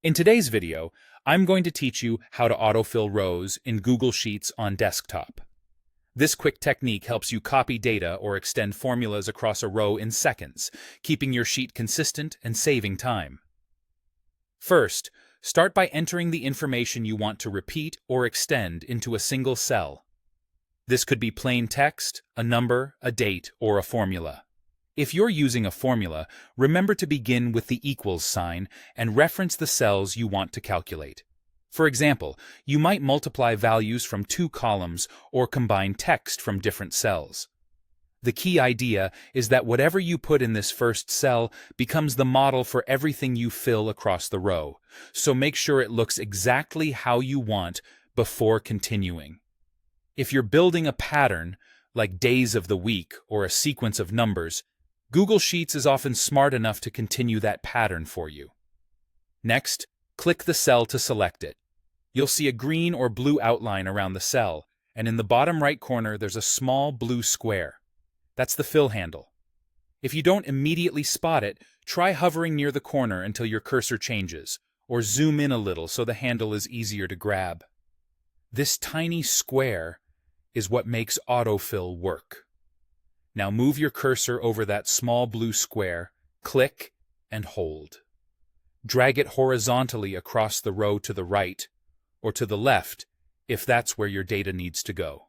In today's video, I'm going to teach you how to autofill rows in Google Sheets on desktop. This quick technique helps you copy data or extend formulas across a row in seconds, keeping your sheet consistent and saving time. First, start by entering the information you want to repeat or extend into a single cell. This could be plain text, a number, a date, or a formula. If you're using a formula, remember to begin with the equals sign and reference the cells you want to calculate. For example, you might multiply values from two columns or combine text from different cells. The key idea is that whatever you put in this first cell becomes the model for everything you fill across the row, so make sure it looks exactly how you want before continuing. If you're building a pattern, like days of the week or a sequence of numbers, Google Sheets is often smart enough to continue that pattern for you. Next, click the cell to select it. You'll see a green or blue outline around the cell, and in the bottom right corner there's a small blue square. That's the fill handle. If you don't immediately spot it, try hovering near the corner until your cursor changes, or zoom in a little so the handle is easier to grab. This tiny square is what makes autofill work. Now move your cursor over that small blue square, click, and hold. Drag it horizontally across the row to the right, or to the left, if that's where your data needs to go.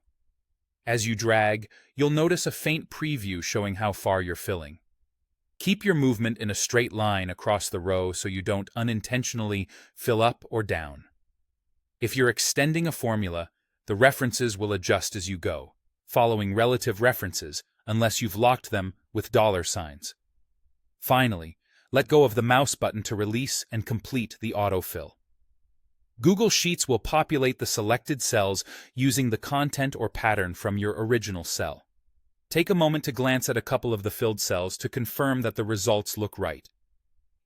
As you drag, you'll notice a faint preview showing how far you're filling. Keep your movement in a straight line across the row so you don't unintentionally fill up or down. If you're extending a formula, the references will adjust as you go, following relative references, unless you've locked them with dollar signs. Finally, let go of the mouse button to release and complete the autofill. Google Sheets will populate the selected cells using the content or pattern from your original cell. Take a moment to glance at a couple of the filled cells to confirm that the results look right.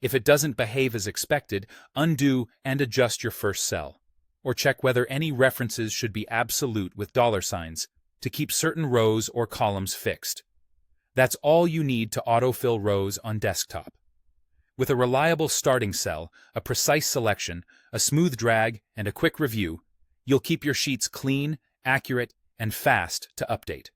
If it doesn't behave as expected, undo and adjust your first cell, or check whether any references should be absolute with dollar signs to keep certain rows or columns fixed. That's all you need to autofill rows on desktop. With a reliable starting cell, a precise selection, a smooth drag, and a quick review, you'll keep your sheets clean, accurate, and fast to update.